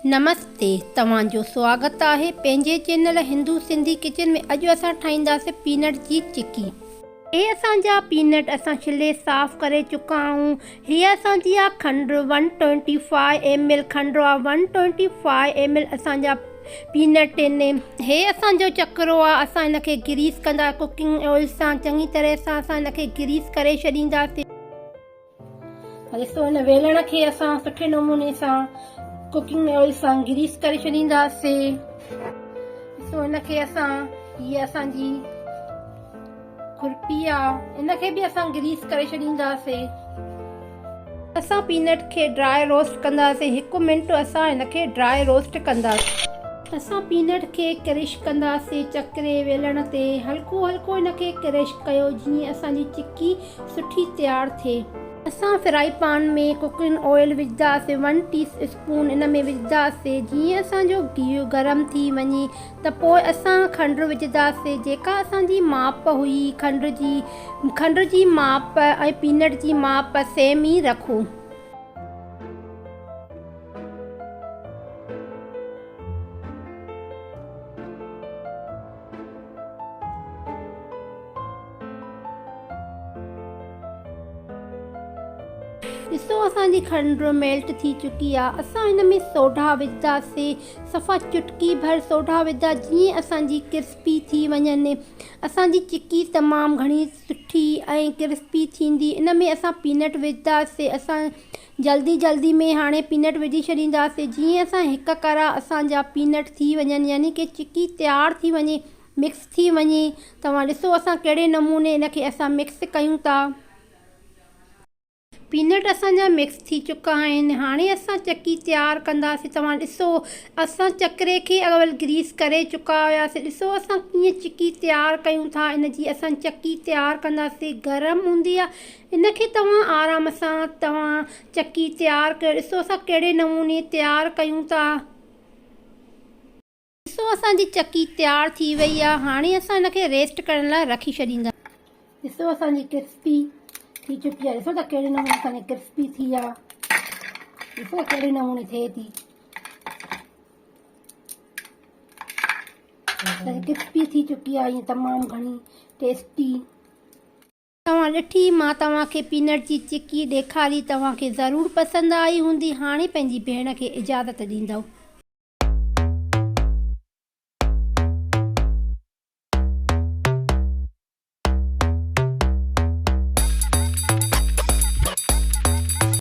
नमस्ते, तव्हांजो स्वागत है पंहिंजे चैनल हिंदू सिंधी किचन में। अॼु असां ठाहींदासीं पीनट जी चिक्की। हे असांजा पीनट असां छिले साफ़ करे चुका आहियूं। हीअ असांजी आहे खंड 125 ml, खंड आहे 125 ml असांजा पीनट आहिनि। हे असांजो चक्रो आहे, असां हिनखे ग्रीस कंदा कुकिंग ऑयल सां चङी तरह सां असां हिनखे ग्रीस करे छॾींदासीं। ॾिसो, हिन वेलण खे असां सुठे नमूने सां कुकिंग ऑयल सां ग्रीस करे छॾींदासीं। ॾिसो, हिनखे असां हीअ असांजी खुरपी आहे, हिनखे बि असां ग्रीस करे छॾींदासीं। असां पीनट खे ड्राई रोस्ट कंदासीं। 1 मिंट असां हिनखे ड्राई रोस्ट कंदासीं। असां पीनट खे क्रश कंदासीं चक्रे वेलण ते। हल्को हल्को हिनखे क्रश कयो जीअं असांजी चिक्की सुठी तयारु थिए। असां फ्राई पैन में कुकिंग ऑयल विझंदासीं 1 टीस्पून हिन में विझंदासीं। जीअं असांजो घी गरम थी वञे त पोइ असां खंड विझंदासीं। जेका असांजी माप हुई खंड जी माप ऐं पीनट जी माप सेम ई रखो। ॾिसो, असांजी खंड मेल्ट थी चुकी आहे। असां हिन में सोडा विझंदासीं, सफ़ा चुटकी भर सोडा विझंदा जीअं असांजी क्रिस्पी थी वञनि। असांजी चिक्की तमामु घणी सुठी ऐं क्रिस्पी थींदी। इन में असां पीनट विझंदासीं। असां जल्दी में हाणे पीनट विझी छॾींदासीं। जीअं असां हिक करा असांजा पीनट थी वञनि, यानी कि चिक्की तयारु थी वञे, मिक्स थी वञे। तव्हां ॾिसो असां कहिड़े नमूने इनखे असां मिक्स कयूं था। पीनट असांजा मिक्स थी चुका आहिनि। हाणे असां चिक्की तयारु कंदासीं। तव्हां ॾिसो, असां चक्रे खे अवल ग्रीस करे चुका हुआसीं। ॾिसो असां कीअं चिक्की तयारु कयूं था। इन जी असां चिक्की तयारु कंदासीं। गरम हूंदी आहे, इनखे तव्हां आराम सां चिक्की तयारु कयो। ॾिसो असां कहिड़े नमूने तयारु कयूं था। ॾिसो, असांजी चिक्की तयारु थी वई आहे। हाणे असां हिनखे रेस्ट करण लाइ रखी छॾींदा। ॾिसो, असांजी क्रिस्पी थी चुकी आहे। ॾिसो त कहिड़े नमूने असांजी क्रिस्पी थी आहे। ॾिसो कहिड़े नमूने थिए थी। क्रिस्पी थी चुकी आहे, ईअं तमामु घणी टेस्टी। तव्हां ॾिठी, मां तव्हांखे पीनट जी चिक्की ॾेखारी, तव्हांखे ज़रूरु पसंदि आई हूंदी। हाणे पंहिंजी भेण खे इजाज़त ॾींदव।